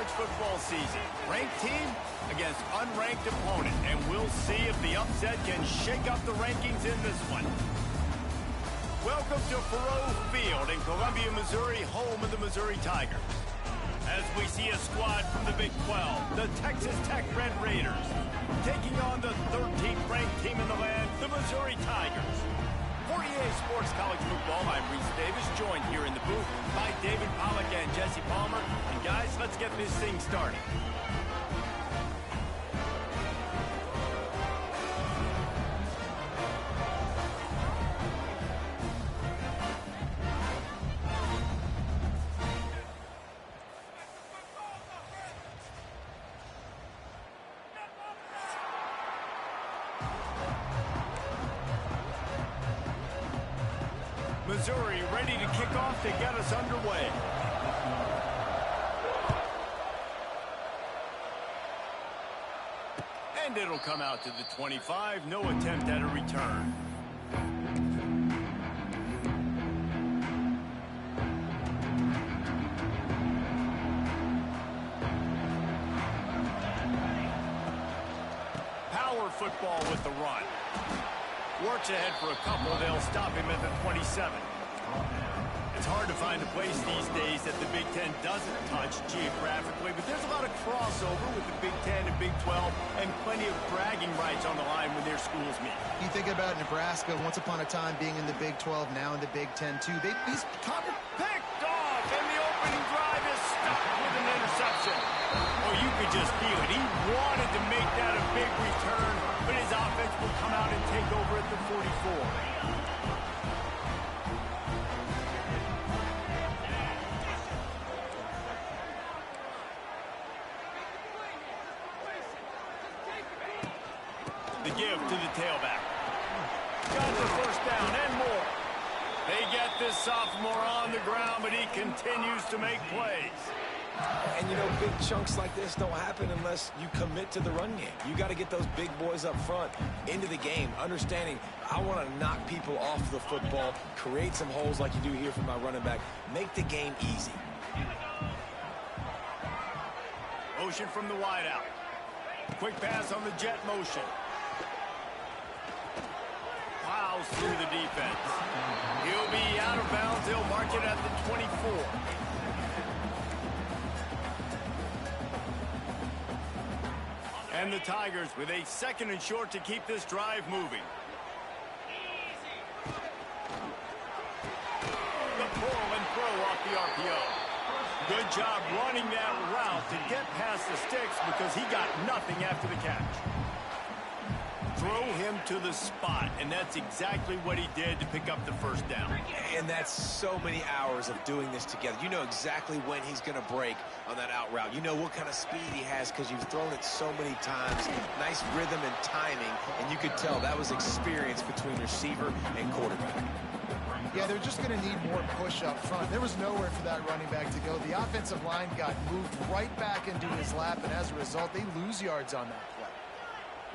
college football season. Ranked team against unranked opponent, and we'll see if the upset can shake up the rankings in this one. Welcome to Faurot Field in Columbia, Missouri, home of the Missouri Tigers. As we see a squad from the Big 12, the Texas Tech Red Raiders, taking on the 13th ranked team in the land, the Missouri Tigers. 48 Sports College Football, I'm Reese Davis, joined here in the booth by David Pollack and Jesse Palmer. And guys, let's get this thing started. Missouri ready to kick off to get us underway. And it'll come out to the 25. No attempt at a return. Power football with the run. Works ahead for a couple. They'll stop him at the 27. It's hard to find a place these days that the Big Ten doesn't touch geographically, but there's a lot of crossover with the Big Ten and Big 12 and plenty of bragging rights on the line when their schools meet. You think about Nebraska once upon a time being in the Big 12, now in the Big 10 too. These picked off, and the opening drive is stuck with an interception. Oh, you could just feel it. He wanted to make that a big return, but his offense will come out and take over at the 44. The give to the tailback. Got the first down and more. They get this sophomore on the ground, but he continues to make plays. And, you know, big chunks like this don't happen unless you commit to the run game. You got to get those big boys up front into the game, understanding I want to knock people off the football, create some holes like you do here for my running back, make the game easy. Motion from the wideout. Quick pass on the jet motion. Plows through the defense. He'll be out of bounds. They'll mark it at the 24. And the Tigers with a 2nd and short to keep this drive moving. The pull and throw off the RPO. Good job running that route to get past the sticks because he got nothing after the catch. Throw him to the spot, and that's exactly what he did to pick up the first down. And that's so many hours of doing this together. You know exactly when he's going to break on that out route. You know what kind of speed he has because you've thrown it so many times. Nice rhythm and timing, and you could tell that was experience between receiver and quarterback. Yeah, they're just going to need more push up front. There was nowhere for that running back to go. The offensive line got moved right back into his lap, and as a result, they lose yards on that play.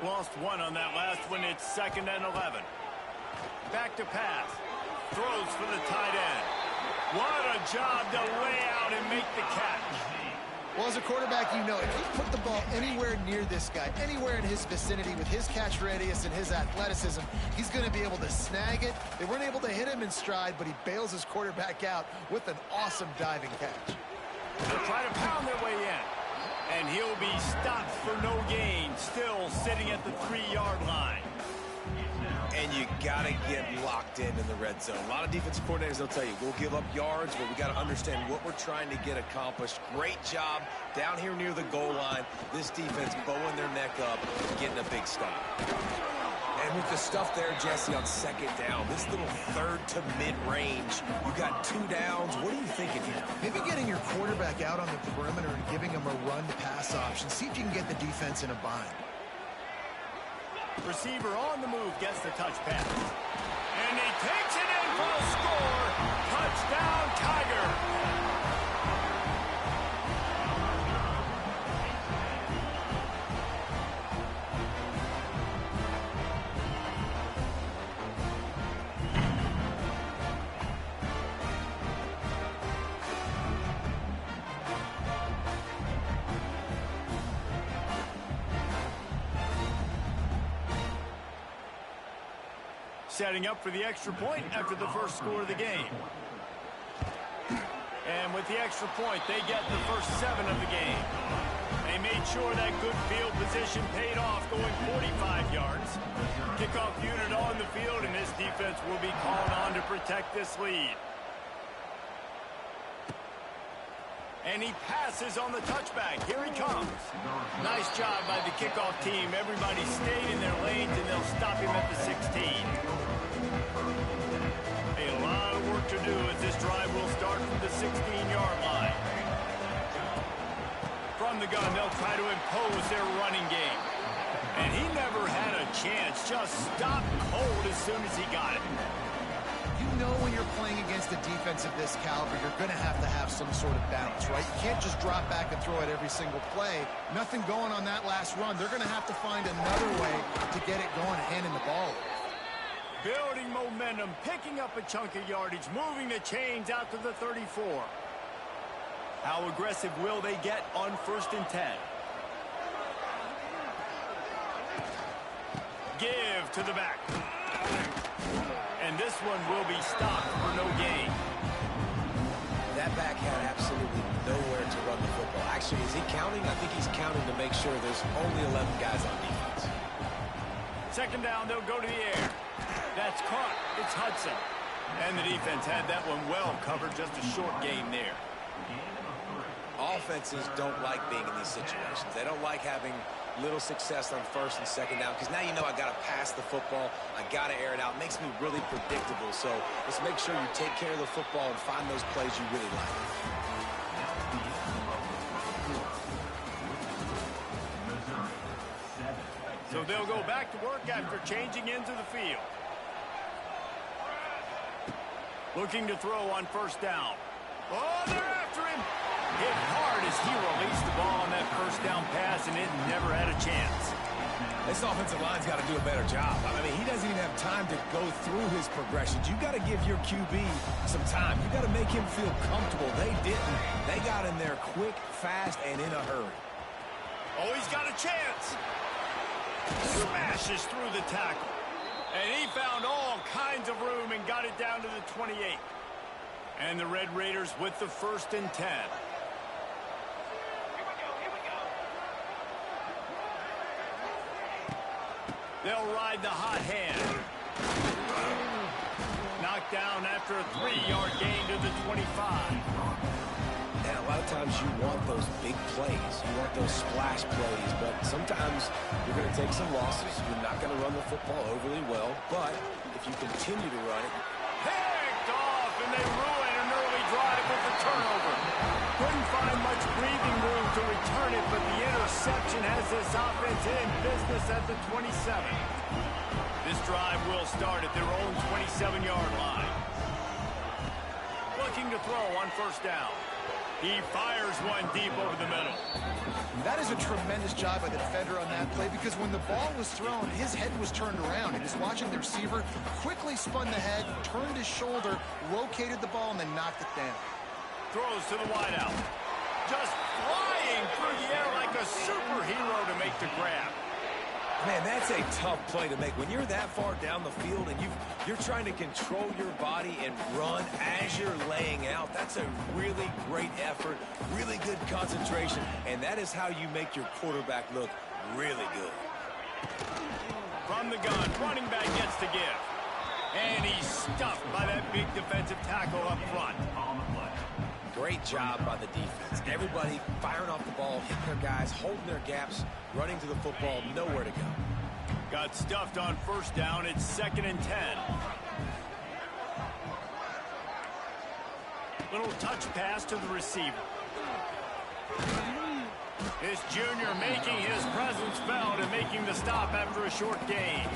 Lost one on that last one. It's 2nd and 11. Back to pass. Throws for the tight end. What a job to lay out and make the catch. Well, as a quarterback, you know, if you put the ball anywhere near this guy, anywhere in his vicinity with his catch radius and his athleticism, he's going to be able to snag it. They weren't able to hit him in stride, but he bails his quarterback out with an awesome diving catch. They'll try to pound their way in. And he'll be stopped for no gain, still sitting at the 3-yard line. And you got to get locked in the red zone. A lot of defensive coordinators, they'll tell you, we'll give up yards, but we got to understand what we're trying to get accomplished. Great job down here near the goal line. This defense bowing their neck up, getting a big stop. And with the stuff there, Jesse, on 2nd down, this little 3rd to mid-range, you got 2 downs. What are you thinking here? Maybe getting your quarterback out on the perimeter and giving him a run-pass option. See if you can get the defense in a bind. Receiver on the move gets the touch pass. And he takes it in for a score. Touchdown, Tiger. Setting up for the extra point after the first score of the game. And with the extra point, they get the first 7 of the game. They made sure that good field position paid off, going 45 yards. Kickoff unit on the field, and this defense will be called on to protect this lead. And he passes on the touchback. Here he comes. Nice job by the kickoff team. Everybody stayed in their lanes, and they'll stop him at the 16. A lot of work to do as this drive will start from the 16-yard line. From the gun, they'll try to impose their running game. And he never had a chance. Just stopped cold as soon as he got it. You know when you're playing against a defense of this caliber, you're going to have some sort of balance, right? You can't just drop back and throw it every single play. Nothing going on that last run. They're going to have to find another way to get it going and handing the ball. Building momentum, picking up a chunk of yardage, moving the chains out to the 34. How aggressive will they get on 1st and 10? Give to the back. And this one will be stopped for no gain. That back had absolutely nowhere to run the football. Actually, is he counting? I think he's counting to make sure there's only 11 guys on defense. 2nd down, they'll go to the air. That's caught. It's Hudson. And the defense had that one well covered. Just a short gain there. Offenses don't like being in these situations. They don't like having little success on 1st and 2nd down, because now you know I got to pass the football. I got to air it out. It makes me really predictable. So let's make sure you take care of the football and find those plays you really like. So they'll go back to work after changing into the field. Looking to throw on 1st down. Oh, they're after him. Hit hard as he released the ball on that 1st down pass, and it never had a chance. This offensive line's got to do a better job. I mean, he doesn't even have time to go through his progressions. You got to give your QB some time. You got to make him feel comfortable. They didn't. They got in there quick, fast, and in a hurry. Oh, he's got a chance. Smashes through the tackle. And he found all kinds of room and got it down to the 28. And the Red Raiders with the 1st and 10. They'll ride the hot hand. Knocked down after a 3-yard gain to the 25. And a lot of times you want those big plays. You want those splash plays. But sometimes you're going to take some losses. You're not going to run the football overly well. But if you continue to run it. Picked off, and they ruin an early drive with the turnover. Couldn't find much breathing room to return it, but the interception has this offense in business at the 27. This drive will start at their own 27-yard line. Looking to throw on 1st down. He fires one deep over the middle. That is a tremendous job by the defender on that play, because when the ball was thrown, his head was turned around. He was watching the receiver, quickly spun the head, turned his shoulder, located the ball, and then knocked it down. Throws to the wideout. Just flying through the air like a superhero to make the grab. Man, that's a tough play to make. When you're that far down the field and you're trying to control your body and run as you're laying out, that's a really great effort, really good concentration, and that is how you make your quarterback look really good. From the gun, running back gets to give. And he's stuffed by that big defensive tackle up front. Great job by the defense. Everybody firing off the ball, hitting their guys, holding their gaps, running to the football, nowhere to go. Got stuffed on 1st down. It's 2nd and 10. Little touch pass to the receiver. This junior making his presence felt and making the stop after a short gain.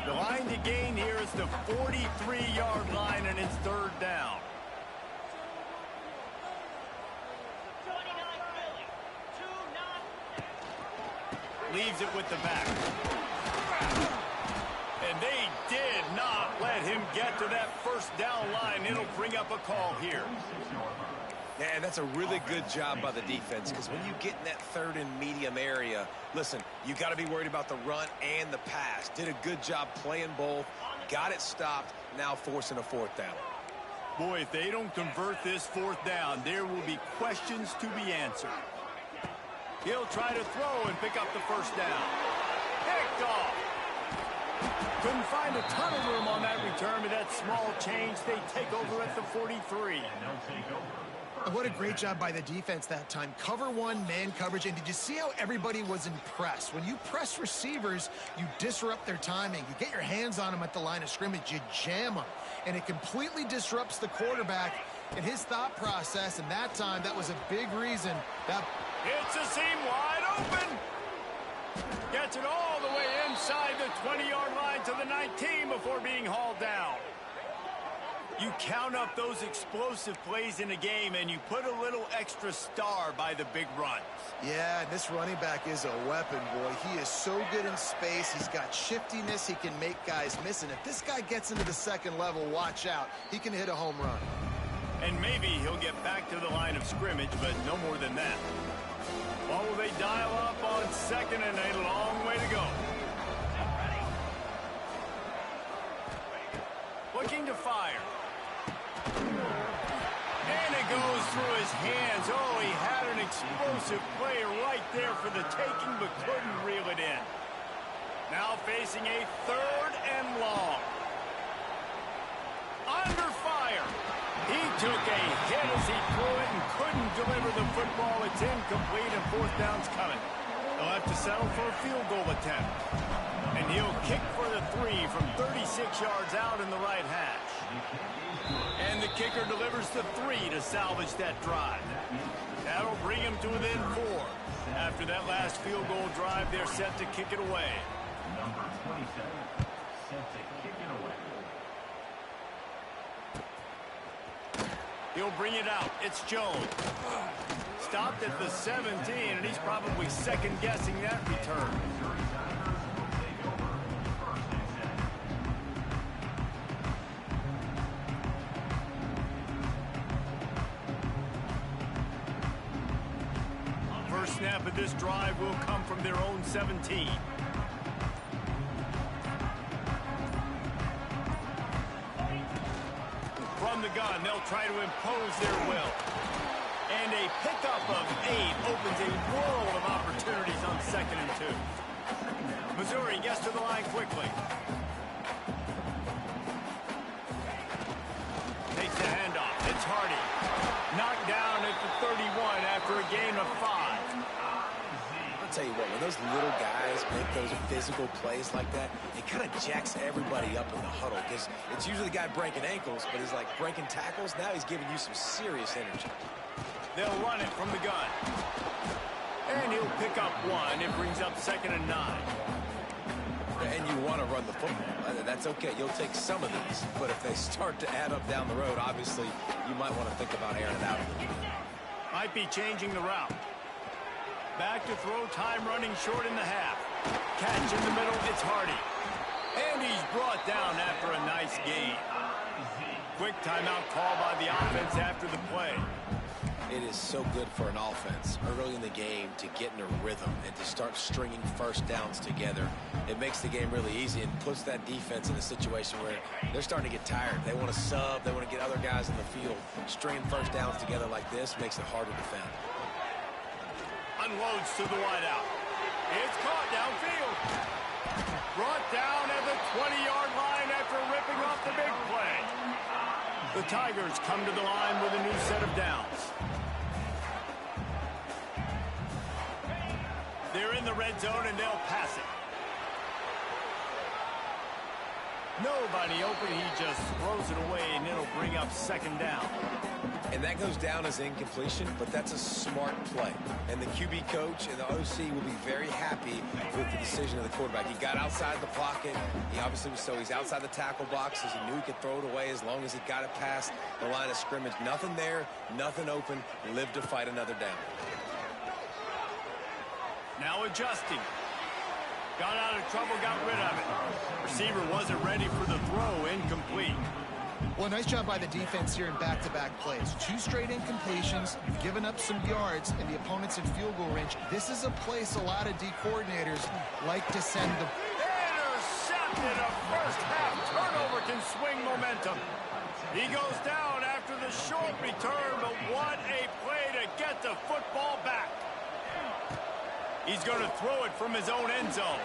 The line to gain here is the 43-yard line, and it's 3rd down. Leaves it with the back. And they did not let him get to that 1st down line. It'll bring up a call here. And that's a really good job by the defense, because when you get in that third and medium area, listen, you got to be worried about the run and the pass. Did a good job playing both, got it stopped, now forcing a fourth down. Boy, if they don't convert this fourth down, there will be questions to be answered. He'll try to throw and pick up the first down. Picked off. Couldn't find a ton of room on that return, but that small change, they take over at the 43. What a great job by the defense that time. Cover one, man coverage, and did you see how everybody was impressed? When you press receivers, you disrupt their timing. You get your hands on them at the line of scrimmage, you jam them, and it completely disrupts the quarterback and his thought process, and that time, that was a big reason. It's a seam wide open. Gets it all the way inside the 20-yard line to the 19 before being hauled down. You count up those explosive plays in a game, and you put a little extra star by the big runs. Yeah, this running back is a weapon, boy. He is so good in space. He's got shiftiness. He can make guys miss. And if this guy gets into the second level, watch out. He can hit a home run. And maybe he'll get back to the line of scrimmage, but no more than that. What will they dial up on second and a long way to go? Looking to fire. And it goes through his hands. Oh, he had an explosive play right there for the taking, but couldn't reel it in. Now facing a third and long. Under fire. He took a hit as he threw it and couldn't deliver the football. It's incomplete and fourth down's coming. They'll have to settle for a field goal attempt. And he'll kick for the 3 from 36 yards out in the right hash. And the kicker delivers the 3 to salvage that drive. That'll bring him to within 4. After that last field goal drive, they're set to kick it away. Number 27, set to kick it away. He'll bring it out. It's Jones. Stopped at the 17, and he's probably second-guessing that return. First snap of this drive will come from their own 17. From the gun, they'll try to impose their will. And a pickup of 8 opens a world of opportunities on second and 2. Missouri gets to the line quickly. Takes the handoff. It's Hardy. Knocked down at the 31 after a gain of 5. I'll tell you what, when those little guys make those physical plays like that, it kind of jacks everybody up in the huddle, because it's usually the guy breaking ankles, but he's like breaking tackles. Now he's giving you some serious energy. They'll run it from the gun. And he'll pick up 1. It brings up second and 9. And you want to run the football. That's okay. You'll take some of these. But if they start to add up down the road, obviously, you might want to think about airing it out. Might be changing the route. Back to throw, time running short in the half. Catch in the middle, it's Hardy. And he's brought down after a nice gain. Quick timeout call by the offense after the play. It is so good for an offense early in the game to get in a rhythm and to start stringing first downs together. It makes the game really easy and puts that defense in a situation where they're starting to get tired. They want to sub. They want to get other guys in the field. Stringing first downs together like this makes it hard to defend. Unloads to the wideout. It's caught downfield. Brought down at the 20-yard line after ripping off the big play. The Tigers come to the line with a new set of downs. They're in the red zone and they'll pass it. Nobody open, he just throws it away and it'll bring up second down. And that goes down as incompletion, but that's a smart play. And the QB coach and the OC will be very happy with the decision of the quarterback. He got outside the pocket. He obviously was, so he's outside the tackle boxes. He knew he could throw it away as long as he got it past the line of scrimmage. Nothing there, nothing open. Lived to fight another down. Now adjusting. Got out of trouble, got rid of it. Receiver wasn't ready for the throw, incomplete. Well, nice job by the defense here in back-to-back plays. 2 straight incompletions. You've given up some yards, and the opponent's in field goal range. This is a place a lot of D coordinators like to send the... Intercepted! A first-half turnover can swing momentum. He goes down after the short return, but what a play to get the football back. He's going to throw it from his own end zone.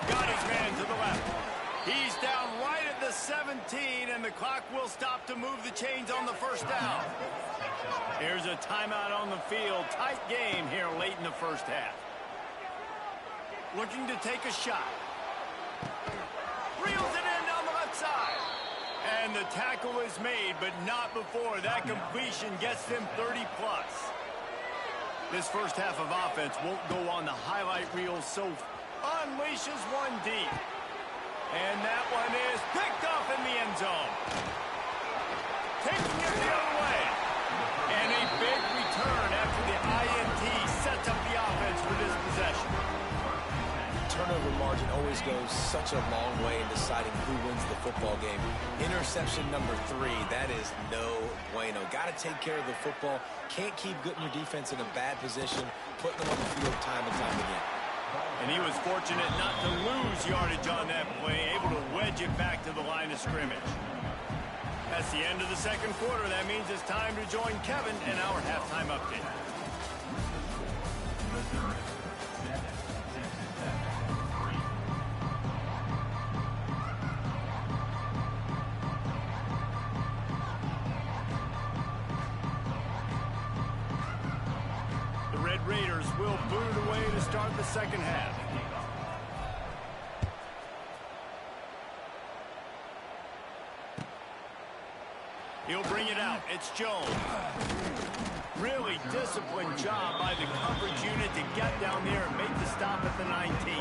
Got his man to the left. He's down right at the 17, and the clock will stop to move the chains on the first down. Here's a timeout on the field. Tight game here late in the first half. Looking to take a shot. Reels it in down the left side. And the tackle is made, but not before that completion gets them 30-plus. This first half of offense won't go on the highlight reel, so unleashes one deep. And that one is picked off in the end zone. Taking it the other way. And a big return after the INT sets up the offense for this possession. Turnover margin always goes such a long way in deciding who wins the football game. Interception number 3, that is no bueno. Got to take care of the football. Can't keep getting your defense in a bad position, putting them on the field time and time again. And he was fortunate not to lose yardage on that play, able to wedge it back to the line of scrimmage. That's the end of the second quarter. That means it's time to join Kevin in our halftime update. The Red Raiders will boot it away to start the second half. He'll bring it out. It's Jones. Really disciplined job by the coverage unit to get down there and make the stop at the 19.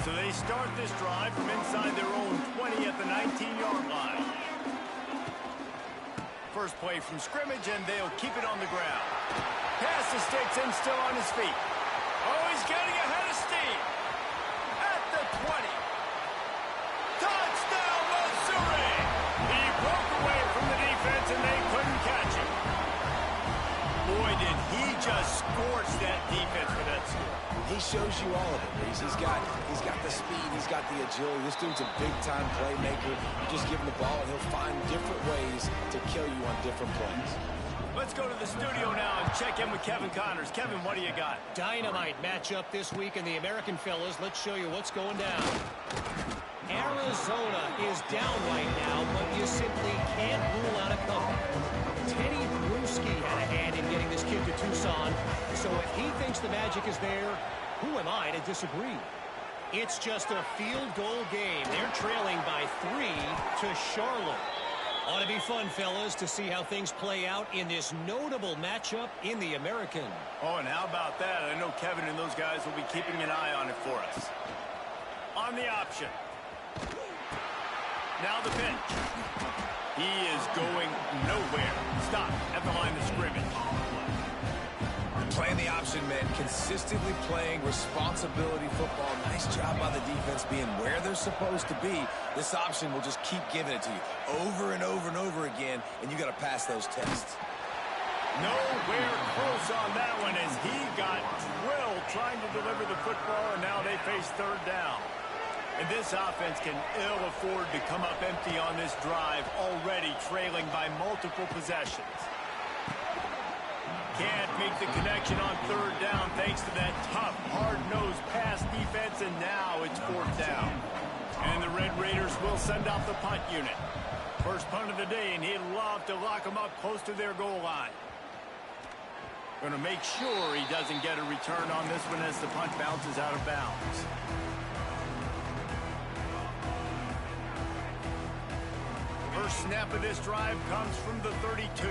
So they start this drive from inside their own 20 at the 19-yard line. First play from scrimmage, and they'll keep it on the ground. Pass to sticks and still on his feet. Oh, he's getting ahead of steam. At the 20. Touchdown, Missouri! He broke away from the defense, and they couldn't catch him. Boy, did he just scorch that defense for that score. He shows you all of it, Reese. He's got the speed, he's got the agility. This dude's a big-time playmaker. You just give him the ball, and he'll find different ways to kill you on different plays. Let's go to the studio now and check in with Kevin Connors. Kevin, what do you got? Dynamite matchup this week in the American, fellas. Let's show you what's going down. Arizona is down right now, but you simply can't rule out a comeback. Teddy Bruschi had a hand in getting this kid to Tucson, so if he thinks the magic is there, who am I to disagree? It's just a field goal game. They're trailing by 3 to Charlotte. Ought to be fun, fellas, to see how things play out in this notable matchup in the American. Oh, and how about that? I know Kevin and those guys will be keeping an eye on it for us. On the option. Now the pitch. He is going nowhere. Stop at the line of scrimmage. Playing the option, man. Consistently playing responsibility football. Nice job by the defense being where they're supposed to be. This option will just keep giving it to you over and over and over again, and you got to pass those tests. Nowhere close on that one as he got drilled trying to deliver the football, and now they face third down. And this offense can ill afford to come up empty on this drive, already trailing by multiple possessions. Can't make the connection on third down thanks to that tough, hard-nosed pass defense, and now it's fourth down. And the Red Raiders will send out the punt unit. First punt of the day, and he'd love to lock them up close to their goal line. Going to make sure he doesn't get a return on this one as the punt bounces out of bounds. First snap of this drive comes from the 32.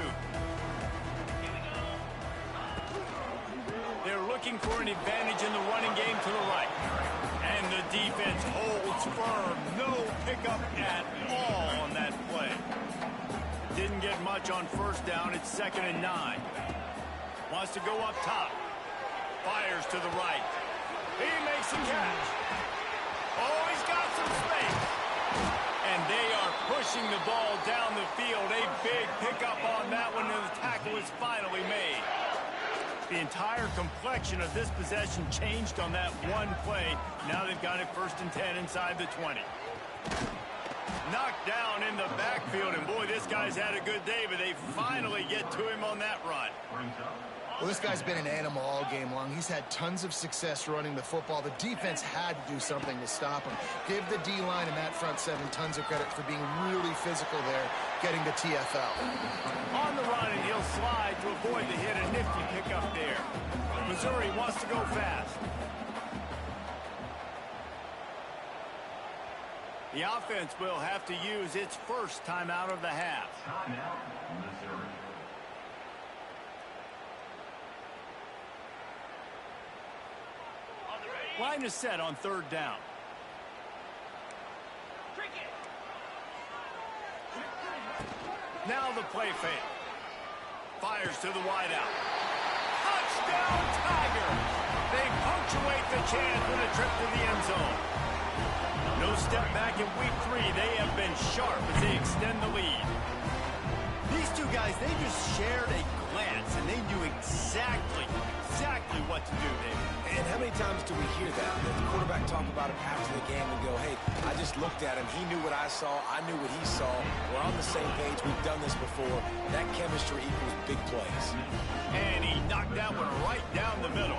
They're looking for an advantage in the running game to the right. And the defense holds firm. No pickup at all on that play. Didn't get much on first down. It's 2nd and 9. Wants to go up top. Fires to the right. He makes a catch. Oh, he's got some space. And they are pushing the ball down the field. A big pickup on that one, and the tackle is finally made. The entire complexion of this possession changed on that one play. Now they've got it 1st and 10 inside the 20. Knocked down in the backfield, and boy, this guy's had a good day, but they finally get to him on that run. Well, this guy's been an animal all game long. He's had tons of success running the football. The defense had to do something to stop him. Give the D-line and that front seven tons of credit for being really physical there, getting the TFL. On the run, and he'll slide to avoid the hit. A nifty pickup there. Missouri wants to go fast. The offense will have to use its first timeout of the half. Timeout, Missouri. Line is set on 3rd down. Now the play fake. Fires to the wideout. Touchdown, Tiger! They punctuate the chance with a trip to the end zone. No step back in week 3. They have been sharp as they extend the lead. These two guys, they just shared a glance, and they knew exactly what to do there. And how many times do we hear that? The quarterback talk about it after the game and go, hey, I just looked at him. He knew what I saw. I knew what he saw. We're on the same page. We've done this before. That chemistry equals big plays. And he knocked that one right down the middle.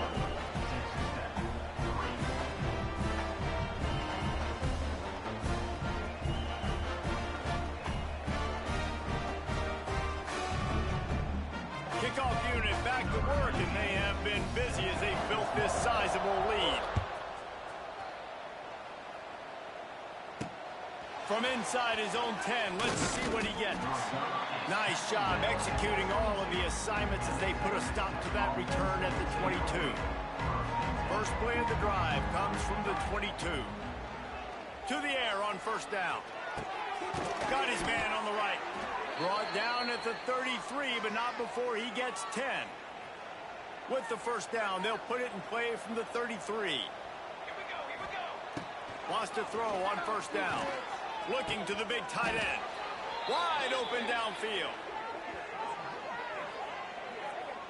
Kickoff unit back to work, and they have been busy as they built this sizable lead. From inside his own 10, let's see what he gets. Nice job executing all of the assignments as they put a stop to that return at the 22. First play of the drive comes from the 22. To the air on 1st down. Got his man on the right. Brought down at the 33, but not before he gets 10. With the 1st down, they'll put it in play from the 33. Here we go. Wants to throw on 1st down. Looking to the big tight end. Wide open downfield.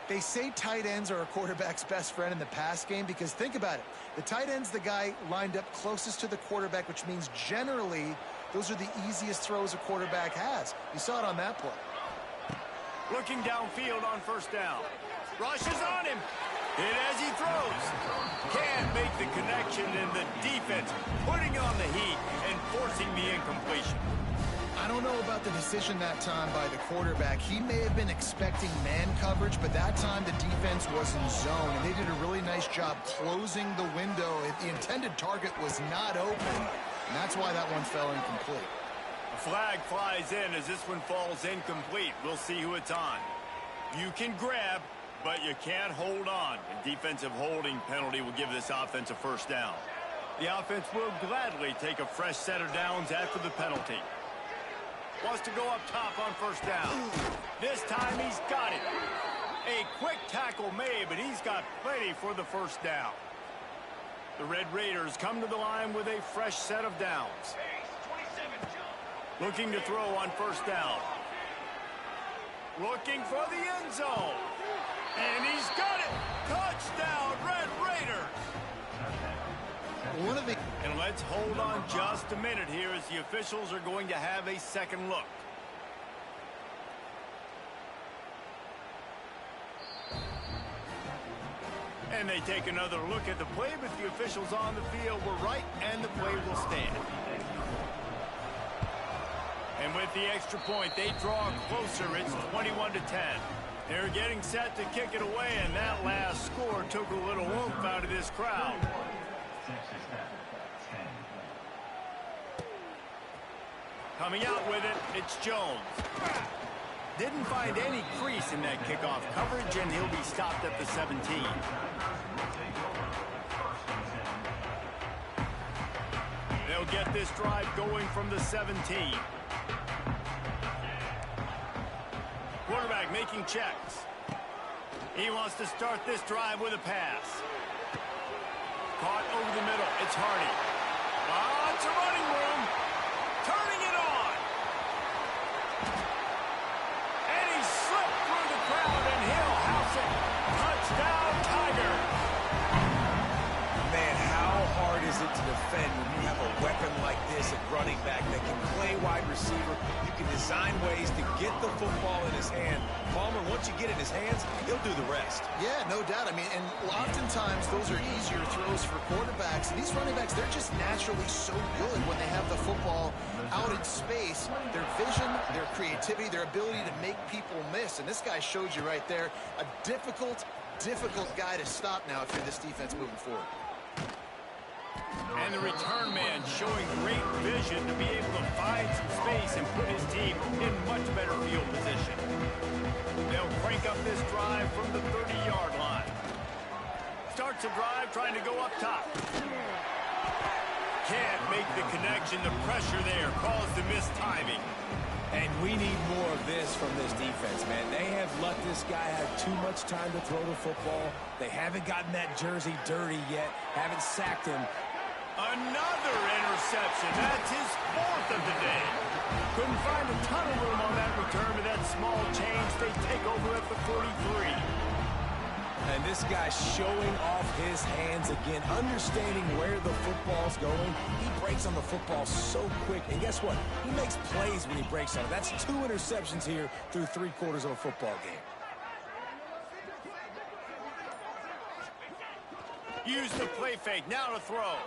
They say tight ends are a quarterback's best friend in the pass game because think about it. The tight end's the guy lined up closest to the quarterback, which means generally those are the easiest throws a quarterback has. You saw it on that play. Looking downfield on 1st down. Rushes on him. Hit as he throws. Can't make the connection, and the defense putting on the heat and forcing the incompletion. I don't know about the decision that time by the quarterback. He may have been expecting man coverage, but that time the defense was in zone, and they did a really nice job closing the window. The intended target was not open, and that's why that one fell incomplete. A flag flies in as this one falls incomplete. We'll see who it's on. You can grab, but you can't hold on. A defensive holding penalty will give this offense a 1st down. The offense will gladly take a fresh set of downs after the penalty. Wants to go up top on 1st down. This time he's got it. A quick tackle made, but he's got plenty for the 1st down. The Red Raiders come to the line with a fresh set of downs. Looking to throw on 1st down. Looking for the end zone. And he's got it. Touchdown, Red Raiders. And let's hold on just a minute here as the officials are going to have a second look. And they take another look at the play, but the officials on the field were right, and the play will stand. And with the extra point, they draw closer. It's 21-10. They're getting set to kick it away, and that last score took a little oomph out of this crowd. Coming out with it, it's Jones. Didn't find any crease in that kickoff coverage, and he'll be stopped at the 17. They'll get this drive going from the 17. Quarterback making checks. He wants to start this drive with a pass. Caught over the middle. It's Hardy. Oh, it's a running room. Turning it on. And he slipped through the crowd, and he'll house it. Touchdown, Tiger. Man, how hard is it to defend when you have a weapon like this at running back that can play wide receiver? You can design ways to get the football in his hand. Palmer, once you get it in his hands, he'll do the rest. Yeah, no doubt. I mean, and oftentimes those are easier throws for quarterbacks. And these running backs, they're just naturally so good when they have the football out in space. Their vision, their creativity, their ability to make people miss. And this guy showed you right there, a difficult guy to stop now if you're this defense moving forward. And the return man showing great vision to be able to find some space and put his team in much better field position. They'll crank up this drive from the 30-yard line. Starts a drive trying to go up top. Can't make the connection. The pressure there caused the missed timing. And we need more of this from this defense, man. They have let this guy have too much time to throw the football. They haven't gotten that jersey dirty yet, haven't sacked him. Another interception. That's his fourth of the day. Couldn't find a ton of room on that return, but that small change, they take over at the 43. And this guy's showing off his hands again, understanding where the football's going. He breaks on the football so quick, and guess what? He makes plays when he breaks on it. That's 2 interceptions here through 3 quarters of a football game. Use the play fake, now to throw.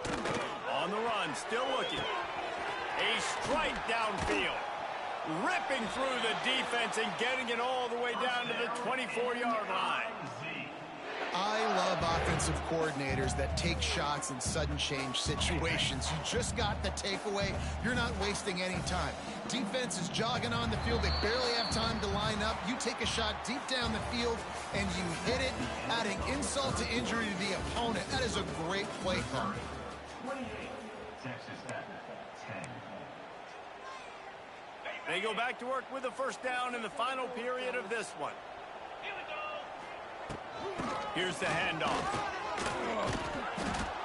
On the run, still looking. A strike downfield. Ripping through the defense and getting it all the way down to the 24-yard line. I love offensive coordinators that take shots in sudden change situations. You just got the takeaway. You're not wasting any time. Defense is jogging on the field. They barely have time to line up. You take a shot deep down the field, and you hit it, adding insult to injury to the opponent. That is a great play call. 28. Texas at 10. They go back to work with a first down in the final period of this one. Here's the handoff.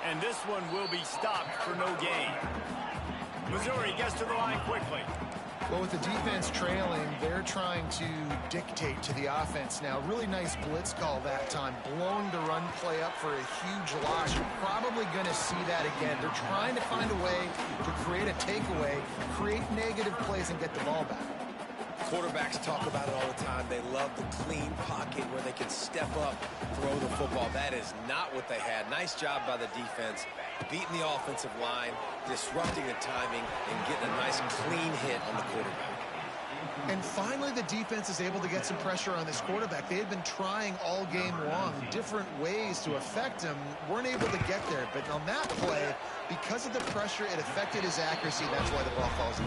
And this one will be stopped for no gain. Missouri gets to the line quickly. Well, with the defense trailing, they're trying to dictate to the offense now. Really nice blitz call that time, blowing the run play up for a huge loss. You're probably going to see that again. They're trying to find a way to create a takeaway, create negative plays, and get the ball back. Quarterbacks talk about it all the time. They love the clean pocket where they can step up, throw the football. That is not what they had. Nice job by the defense, beating the offensive line, disrupting the timing, and getting a nice clean hit on the quarterback. And finally, the defense is able to get some pressure on this quarterback. They had been trying all game long different ways to affect him, weren't able to get there. But on that play, because of the pressure, it affected his accuracy. That's why the ball falls in.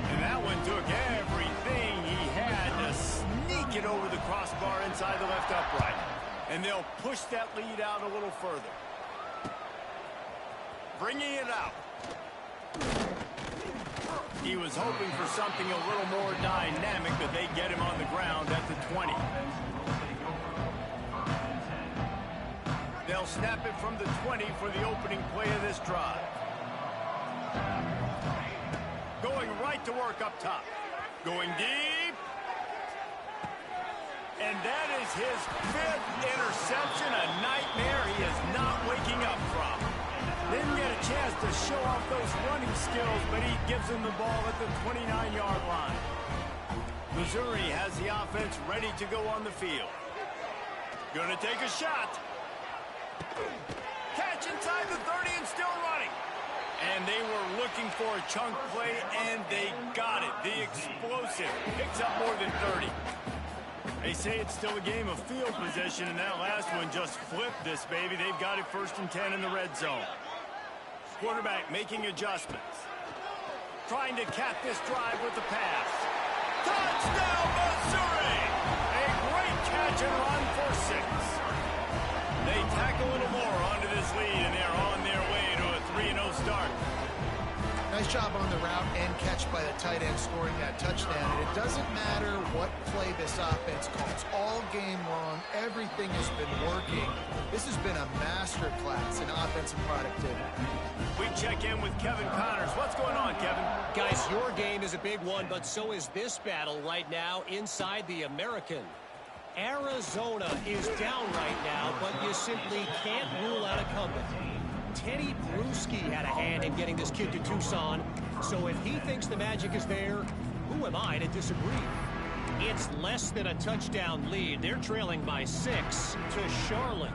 And that one took everything he had to sneak it over the crossbar inside the left upright. And they'll push that lead out a little further. Bringing it out. He was hoping for something a little more dynamic, but they get him on the ground at the 20. They'll snap it from the 20 for the opening play of this drive. Going right to work up top. Going deep. And that is his 5th interception, a nightmare he is not waking up from. Didn't get a chance to show off those running skills, but he gives him the ball at the 29-yard line. Missouri has the offense ready to go on the field. Gonna take a shot. Catch inside the 30 and still running. And they were looking for a chunk play, and they got it. The explosive picks up more than 30. They say it's still a game of field position, and that last one just flipped this baby. They've got it 1st and 10 in the red zone. Quarterback making adjustments. Trying to cap this drive with the pass. Touchdown, Missouri! A great catch and run for 6. They tack a little more onto this lead, and they're on their way to a 3-0 start. Nice job on the route and catch by the tight end scoring that touchdown. And it doesn't matter what play this offense calls. All game long, everything has been working. This has been a master class in offensive productivity. We check in with Kevin Connors. What's going on, Kevin? Guys, your game is a big one, but so is this battle right now inside the American. Arizona is down right now, but you simply can't rule out a comeback. Teddy Bruschi had a hand in getting this kid to Tucson, so if he thinks the magic is there, who am I to disagree? It's less than a touchdown lead. They're trailing by 6 to Charlotte.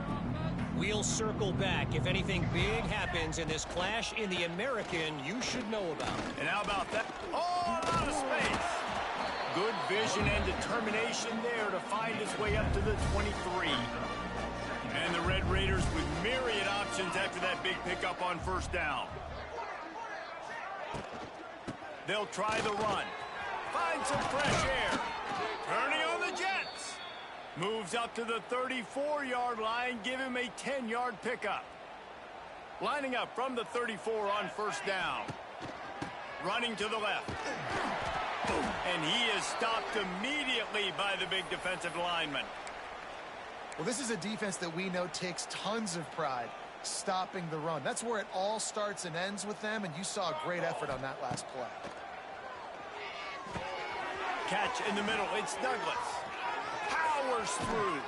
We'll circle back if anything big happens in this clash in the American you should know about. And how about that? Oh, a lot of space. Good vision and determination there to find his way up to the 23. And the Red Raiders with myriad options after that big pickup on first down. They'll try the run. Find some fresh air. Turning on the Jets. Moves up to the 34-yard line. Give him a 10-yard pickup. Lining up from the 34 on first down. Running to the left. And he is stopped immediately by the big defensive lineman. Well, this is a defense that we know takes tons of pride stopping the run. That's where it all starts and ends with them, and you saw a great effort on that last play. Catch in the middle. It's Douglas. Powers through.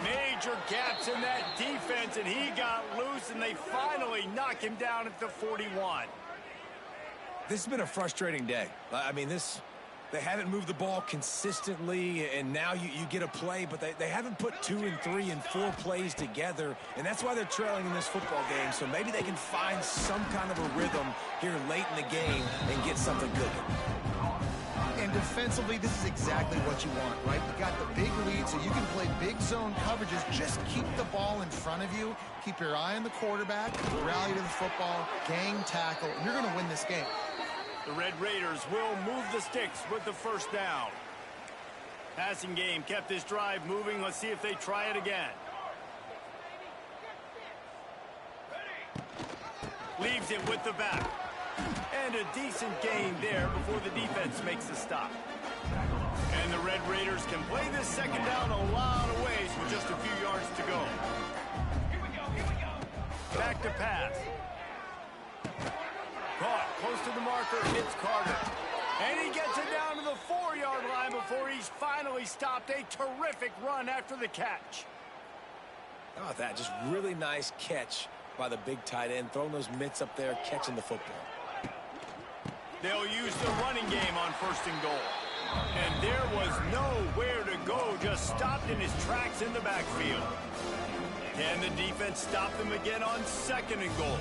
Major gaps in that defense, and he got loose, and they finally knock him down at the 41. This has been a frustrating day. I mean, they haven't moved the ball consistently, and now you get a play, but they haven't put 2 and 3 and 4 plays together, and that's why they're trailing in this football game. So maybe they can find some kind of a rhythm here late in the game and get something cooking. And defensively, this is exactly what you want, right? You got the big lead, so you can play big zone coverages. Just keep the ball in front of you. Keep your eye on the quarterback. Rally to the football. Gang tackle. And you're going to win this game. The Red Raiders will move the sticks with the first down. Passing game kept this drive moving. Let's see if they try it again. Leaves it with the back. And a decent gain there before the defense makes the stop. And the Red Raiders can play this second down a lot of ways with just a few yards to go. Back to pass. Caught close to the marker. It's Carter. And he gets it down to the 4-yard line before he's finally stopped. A terrific run after the catch. How about that? Just really nice catch by the big tight end. Throwing those mitts up there, catching the football. They'll use the running game on first and goal. And there was nowhere to go, just stopped in his tracks in the backfield. Can the defense stop them again on second and goal?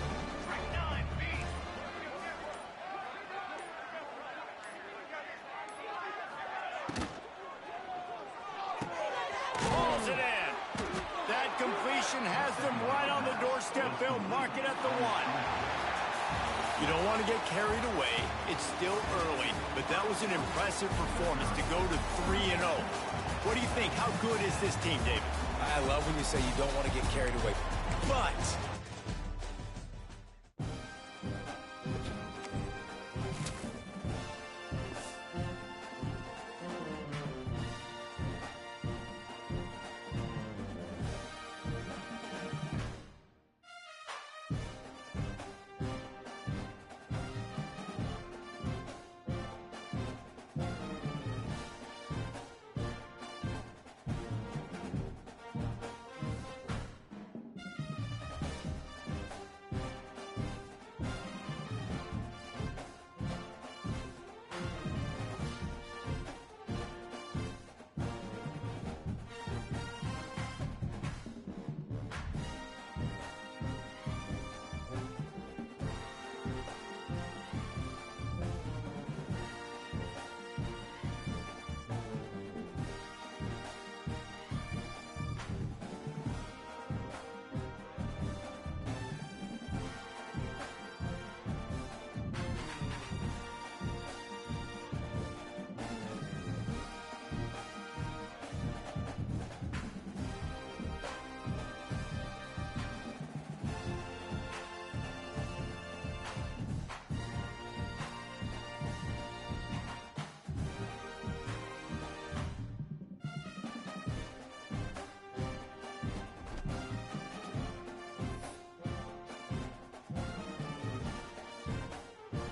Pulls it in. That completion has them right on the doorstep. They'll mark it at the 1. You don't want to get carried away. It's still early, but that was an impressive performance to go to 3-0. What do you think? How good is this team, David? I love when you say you don't want to get carried away. But